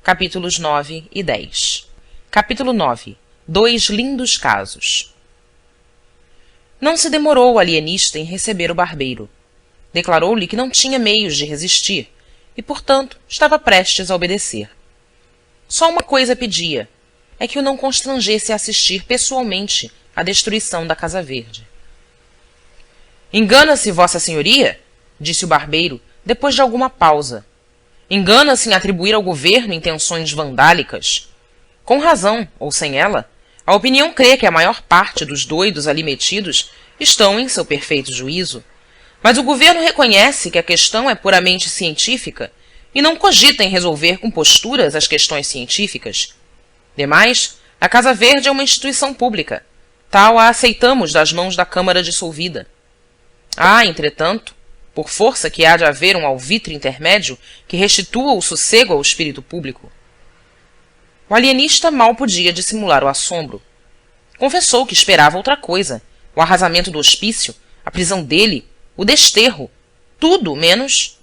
capítulos 9 e 10. Capítulo 9. Dois lindos casos. Não se demorou o alienista em receber o barbeiro. Declarou-lhe que não tinha meios de resistir e, portanto, estava prestes a obedecer. Só uma coisa pedia, é que o não constrangesse a assistir pessoalmente à destruição da Casa Verde. «Engana-se, Vossa Senhoria?» disse o barbeiro, depois de alguma pausa. «Engana-se em atribuir ao governo intenções vandálicas. Com razão, ou sem ela, a opinião crê que a maior parte dos doidos ali metidos estão em seu perfeito juízo. Mas o governo reconhece que a questão é puramente científica e não cogita em resolver com posturas as questões científicas. Demais, a Casa Verde é uma instituição pública. Tal a aceitamos das mãos da Câmara dissolvida. Há, entretanto, por força que há de haver um alvitre intermédio que restitua o sossego ao espírito público». O alienista mal podia dissimular o assombro. Confessou que esperava outra coisa, o arrasamento do hospício, a prisão dele, o desterro, tudo menos...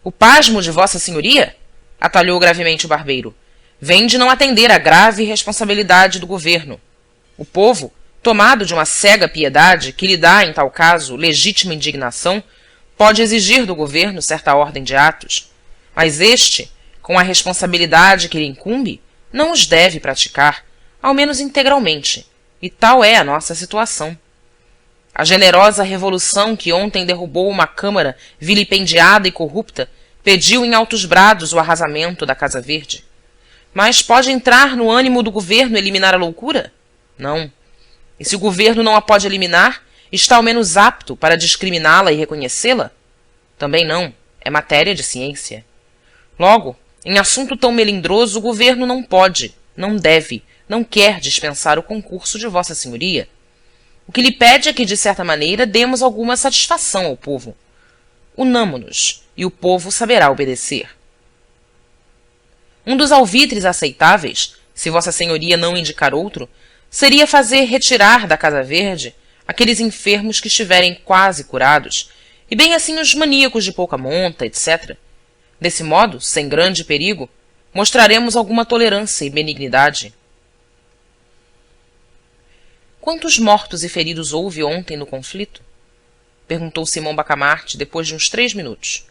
«O pasmo de Vossa Senhoria?» atalhou gravemente o barbeiro. «Vem de não atender à grave responsabilidade do governo. O povo, tomado de uma cega piedade que lhe dá, em tal caso, legítima indignação, pode exigir do governo certa ordem de atos, mas este, com a responsabilidade que lhe incumbe, não os deve praticar, ao menos integralmente, e tal é a nossa situação. A generosa revolução que ontem derrubou uma Câmara vilipendiada e corrupta pediu em altos brados o arrasamento da Casa Verde. Mas pode entrar no ânimo do governo eliminar a loucura? Não. E se o governo não a pode eliminar, está ao menos apto para discriminá-la e reconhecê-la? Também não. É matéria de ciência. Logo, em assunto tão melindroso, o governo não pode, não deve, não quer dispensar o concurso de Vossa Senhoria. O que lhe pede é que, de certa maneira, demos alguma satisfação ao povo. Unamo-nos, e o povo saberá obedecer. Um dos alvitres aceitáveis, se Vossa Senhoria não indicar outro, seria fazer retirar da Casa Verde aqueles enfermos que estiverem quase curados, e bem assim os maníacos de pouca monta, etc. Desse modo, sem grande perigo, mostraremos alguma tolerância e benignidade. «Quantos mortos e feridos houve ontem no conflito?» perguntou Simão Bacamarte depois de uns 3 minutos.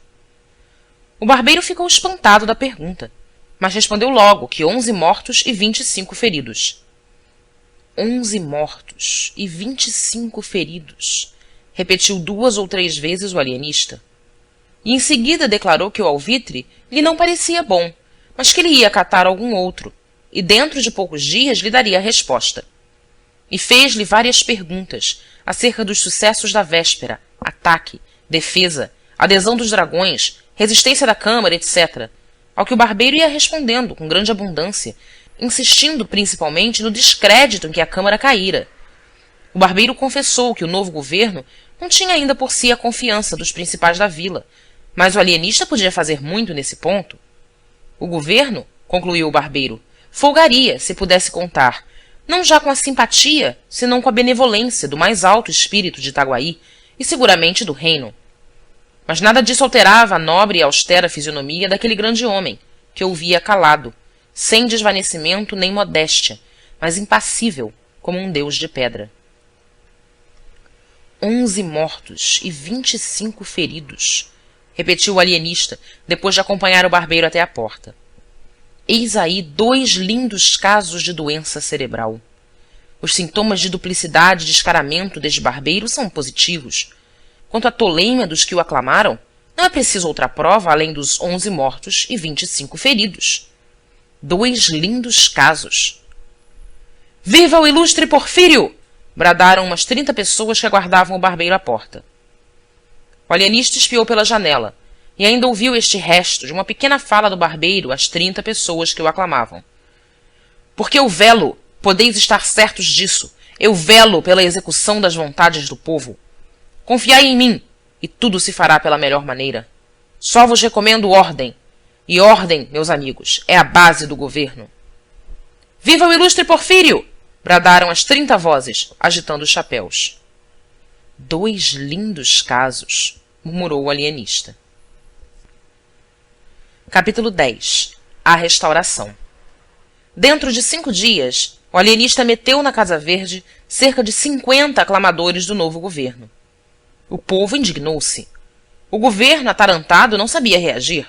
O barbeiro ficou espantado da pergunta, mas respondeu logo que 11 mortos e 25 feridos. 11 mortos e 25 feridos, repetiu 2 ou 3 vezes o alienista. E em seguida declarou que o alvitre lhe não parecia bom, mas que ele ia catar algum outro, e dentro de poucos dias lhe daria a resposta. E fez-lhe várias perguntas acerca dos sucessos da véspera, ataque, defesa, adesão dos dragões, resistência da Câmara, etc., ao que o barbeiro ia respondendo com grande abundância, insistindo principalmente no descrédito em que a Câmara caíra. O barbeiro confessou que o novo governo não tinha ainda por si a confiança dos principais da vila, mas o alienista podia fazer muito nesse ponto. O governo, concluiu o barbeiro, folgaria se pudesse contar, não já com a simpatia, senão com a benevolência do mais alto espírito de Itaguaí e seguramente do reino. Mas nada disso alterava a nobre e austera fisionomia daquele grande homem, que ouvia calado, sem desvanecimento nem modéstia, mas impassível, como um deus de pedra. 11 mortos e 25 feridos, repetiu o alienista, depois de acompanhar o barbeiro até a porta. Eis aí 2 lindos casos de doença cerebral. Os sintomas de duplicidade e descaramento deste barbeiro são positivos. Quanto à toleima dos que o aclamaram, não é preciso outra prova além dos 11 mortos e 25 feridos. 2 lindos casos. «Viva o ilustre Porfírio!» bradaram umas 30 pessoas que aguardavam o barbeiro à porta. O alienista espiou pela janela e ainda ouviu este resto de uma pequena fala do barbeiro às 30 pessoas que o aclamavam. «Porque eu velo, podeis estar certos disso, eu velo pela execução das vontades do povo. Confiai em mim, e tudo se fará pela melhor maneira. Só vos recomendo ordem, e ordem, meus amigos, é a base do governo.» «Viva o ilustre Porfírio!» bradaram as 30 vozes, agitando os chapéus. 2 lindos casos, murmurou o alienista. Capítulo 10. à restauração. Dentro de 5 dias, o alienista meteu na Casa Verde cerca de 50 aclamadores do novo governo. O povo indignou-se. O governo, atarantado, não sabia reagir.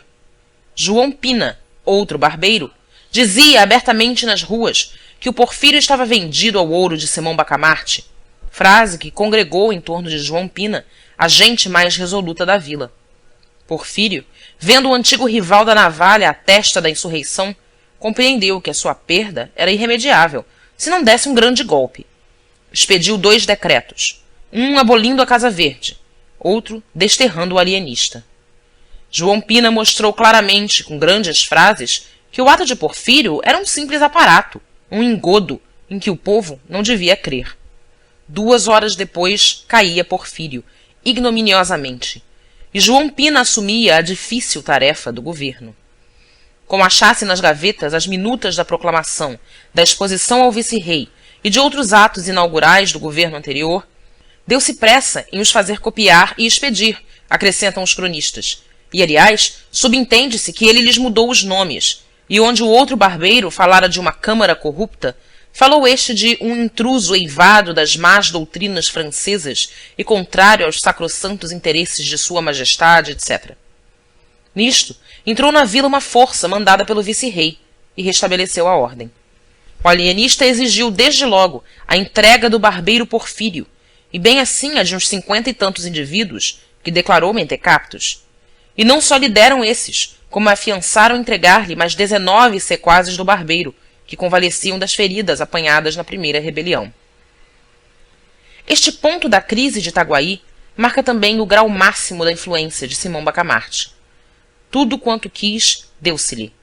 João Pina, outro barbeiro, dizia abertamente nas ruas que o Porfírio estava vendido ao ouro de Simão Bacamarte, frase que congregou em torno de João Pina a gente mais resoluta da vila. Porfírio, vendo o antigo rival da navalha à testa da insurreição, compreendeu que a sua perda era irremediável, se não desse um grande golpe. Expediu 2 decretos, um abolindo a Casa Verde, outro desterrando o alienista. João Pina mostrou claramente, com grandes frases, que o ato de Porfírio era um simples aparato, um engodo em que o povo não devia crer. 2 horas depois, caía Porfírio, ignominiosamente, e João Pina assumia a difícil tarefa do governo. Como achasse nas gavetas as minutas da proclamação, da exposição ao vice-rei e de outros atos inaugurais do governo anterior, deu-se pressa em os fazer copiar e expedir, acrescentam os cronistas. E, aliás, subentende-se que ele lhes mudou os nomes, e onde o outro barbeiro falara de uma câmara corrupta, falou este de um intruso eivado das más doutrinas francesas e contrário aos sacrossantos interesses de sua majestade, etc. Nisto, entrou na vila uma força mandada pelo vice-rei e restabeleceu a ordem. O alienista exigiu desde logo a entrega do barbeiro Porfírio, e bem assim a de uns 50 e tantos indivíduos, que declarou mentecaptos. E não só lhe deram esses, como afiançaram entregar-lhe mais 19 sequazes do barbeiro, que convalesciam das feridas apanhadas na primeira rebelião. Este ponto da crise de Itaguaí marca também o grau máximo da influência de Simão Bacamarte. Tudo quanto quis, deu-se-lhe.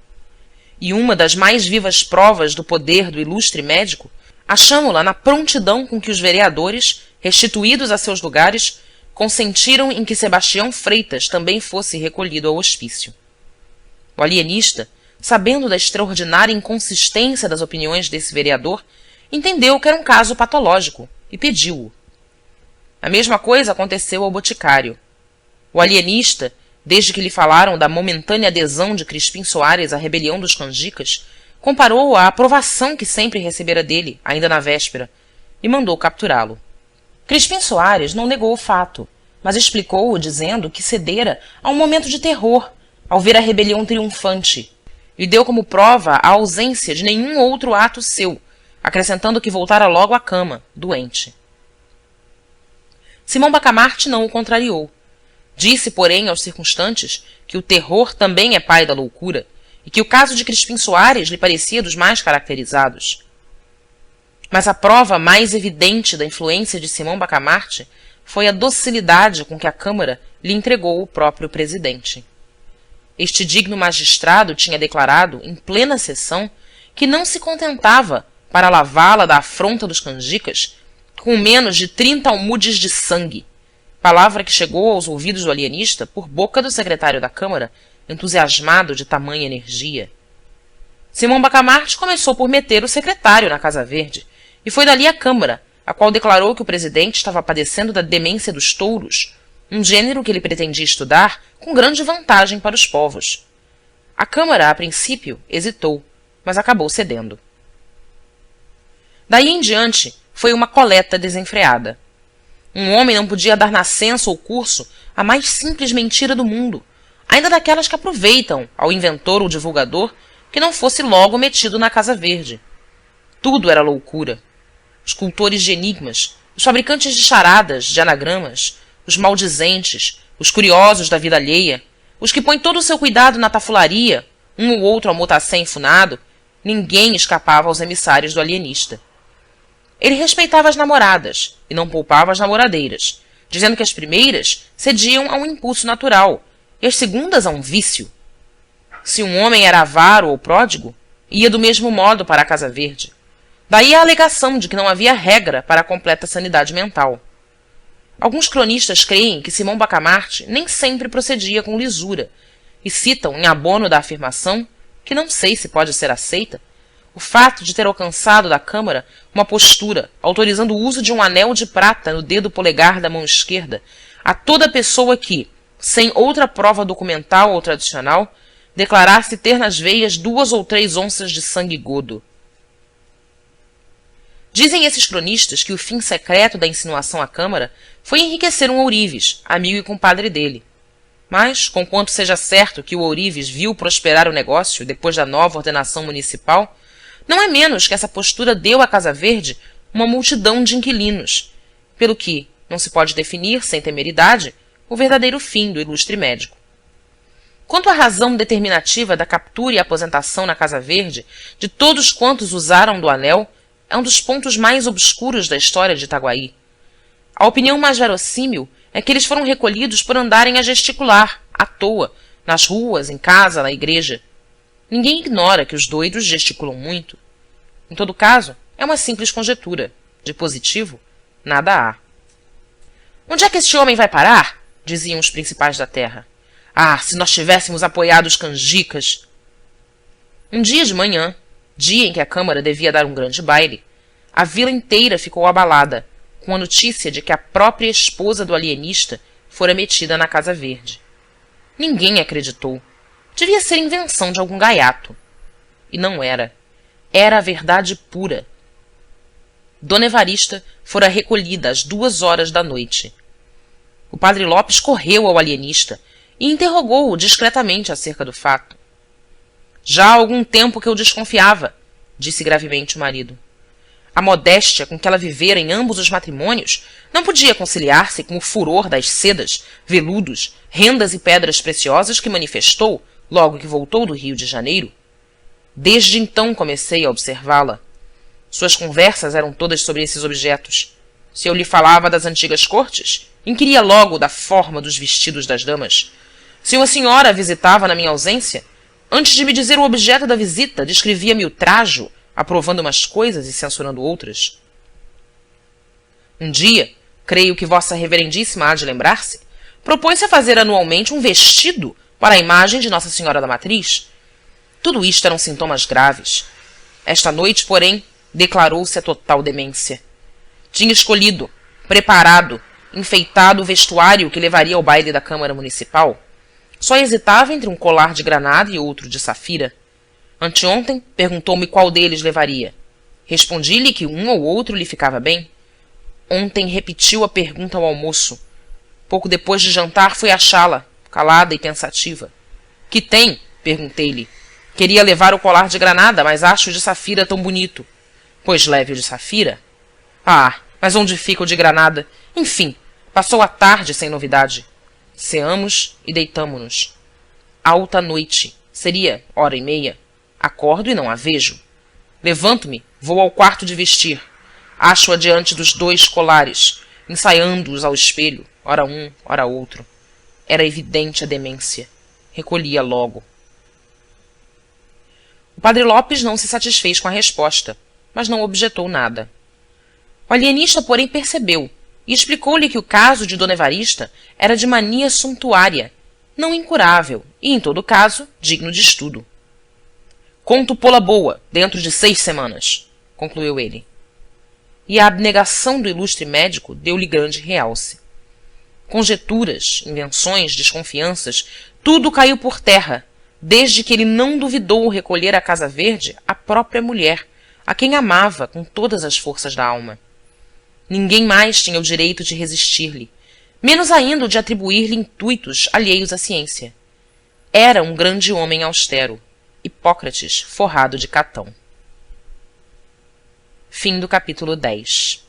E uma das mais vivas provas do poder do ilustre médico, achamo-la na prontidão com que os vereadores, restituídos a seus lugares, consentiram em que Sebastião Freitas também fosse recolhido ao hospício. O alienista, sabendo da extraordinária inconsistência das opiniões desse vereador, entendeu que era um caso patológico e pediu-o. A mesma coisa aconteceu ao boticário. O alienista, desde que lhe falaram da momentânea adesão de Crispim Soares à rebelião dos canjicas, comparou-o à aprovação que sempre recebera dele, ainda na véspera, e mandou capturá-lo. Crispim Soares não negou o fato, mas explicou-o dizendo que cedera a um momento de terror ao ver a rebelião triunfante, e deu como prova a ausência de nenhum outro ato seu, acrescentando que voltara logo à cama, doente. Simão Bacamarte não o contrariou. Disse, porém, aos circunstantes que o terror também é pai da loucura e que o caso de Crispim Soares lhe parecia dos mais caracterizados. Mas a prova mais evidente da influência de Simão Bacamarte foi a docilidade com que a Câmara lhe entregou o próprio presidente. Este digno magistrado tinha declarado, em plena sessão, que não se contentava, para lavá-la da afronta dos canjicas, com menos de 30 almudes de sangue, palavra que chegou aos ouvidos do alienista por boca do secretário da Câmara, entusiasmado de tamanha energia. Simão Bacamarte começou por meter o secretário na Casa Verde, e foi dali à Câmara, a qual declarou que o presidente estava padecendo da demência dos touros, um gênero que ele pretendia estudar com grande vantagem para os povos. A Câmara, a princípio, hesitou, mas acabou cedendo. Daí em diante, foi uma coleta desenfreada. Um homem não podia dar nascença ou curso à mais simples mentira do mundo, ainda daquelas que aproveitam ao inventor ou divulgador que não fosse logo metido na Casa Verde. Tudo era loucura. Os cultores de enigmas, os fabricantes de charadas, de anagramas, os maldizentes, os curiosos da vida alheia, os que põem todo o seu cuidado na tafularia, um ou outro almotacé enfunado, ninguém escapava aos emissários do alienista. Ele respeitava as namoradas e não poupava as namoradeiras, dizendo que as primeiras cediam a um impulso natural e as segundas a um vício. Se um homem era avaro ou pródigo, ia do mesmo modo para a Casa Verde. Daí a alegação de que não havia regra para a completa sanidade mental. Alguns cronistas creem que Simão Bacamarte nem sempre procedia com lisura e citam, em abono da afirmação, que não sei se pode ser aceita, o fato de ter alcançado da Câmara uma postura autorizando o uso de um anel de prata no dedo polegar da mão esquerda a toda pessoa que, sem outra prova documental ou tradicional, declarar-se ter nas veias 2 ou 3 onças de sangue godo. Dizem esses cronistas que o fim secreto da insinuação à Câmara foi enriquecer um ourives, amigo e compadre dele. Mas, conquanto seja certo que o ourives viu prosperar o negócio depois da nova ordenação municipal, não é menos que essa postura deu à Casa Verde uma multidão de inquilinos, pelo que não se pode definir, sem temeridade, o verdadeiro fim do ilustre médico. Quanto à razão determinativa da captura e aposentação na Casa Verde de todos quantos usaram do anel, é um dos pontos mais obscuros da história de Itaguaí. A opinião mais verossímil é que eles foram recolhidos por andarem a gesticular, à toa, nas ruas, em casa, na igreja. Ninguém ignora que os doidos gesticulam muito. Em todo caso, é uma simples conjetura. De positivo, nada há. Onde é que este homem vai parar? Diziam os principais da terra. Ah, se nós tivéssemos apoiado os canjicas! Um dia de manhã, dia em que a Câmara devia dar um grande baile, a vila inteira ficou abalada com a notícia de que a própria esposa do alienista fora metida na Casa Verde. Ninguém acreditou. Devia ser invenção de algum gaiato. E não era. Era a verdade pura. Dona Evarista fora recolhida às 2 horas da noite. O padre Lopes correu ao alienista e interrogou-o discretamente acerca do fato. Já há algum tempo que eu desconfiava, disse gravemente o marido. A modéstia com que ela vivera em ambos os matrimônios não podia conciliar-se com o furor das sedas, veludos, rendas e pedras preciosas que manifestou logo que voltou do Rio de Janeiro. Desde então comecei a observá-la. Suas conversas eram todas sobre esses objetos. Se eu lhe falava das antigas cortes, inquiria logo da forma dos vestidos das damas. Se uma senhora a visitava na minha ausência, antes de me dizer o objeto da visita, descrevia-me o trajo, aprovando umas coisas e censurando outras. Um dia, creio que vossa reverendíssima há de lembrar-se, propôs-se a fazer anualmente um vestido para a imagem de Nossa Senhora da Matriz. Tudo isto eram sintomas graves. Esta noite, porém, declarou-se a total demência. Tinha escolhido, preparado, enfeitado o vestuário que levaria ao baile da Câmara Municipal. Só hesitava entre um colar de granada e outro de safira. Anteontem, perguntou-me qual deles levaria. Respondi-lhe que um ou outro lhe ficava bem. Ontem repetiu a pergunta ao almoço. Pouco depois de jantar fui achá-la, calada e pensativa. — Que tem? Perguntei-lhe. Queria levar o colar de granada, mas acho o de safira tão bonito. — Pois leve o de safira. — Ah, mas onde fica o de granada? Enfim, passou a tarde sem novidade. Ceamos e deitamo-nos. Alta noite. Seria 1h30. Acordo e não a vejo. Levanto-me, vou ao quarto de vestir. Acho-a diante dos 2 colares, ensaiando-os ao espelho, ora um, ora outro. Era evidente a demência. Recolhia logo. O padre Lopes não se satisfez com a resposta, mas não objetou nada. O alienista, porém, percebeu e explicou-lhe que o caso de Dona Evarista era de mania suntuária, não incurável e, em todo caso, digno de estudo. Conto pô-la boa, dentro de 6 semanas, concluiu ele. E a abnegação do ilustre médico deu-lhe grande realce. Conjeturas, invenções, desconfianças, tudo caiu por terra, desde que ele não duvidou recolher à Casa Verde a própria mulher, a quem amava com todas as forças da alma. Ninguém mais tinha o direito de resistir-lhe, menos ainda o de atribuir-lhe intuitos alheios à ciência. Era um grande homem austero, Hipócrates forrado de Catão. Fim do capítulo 10.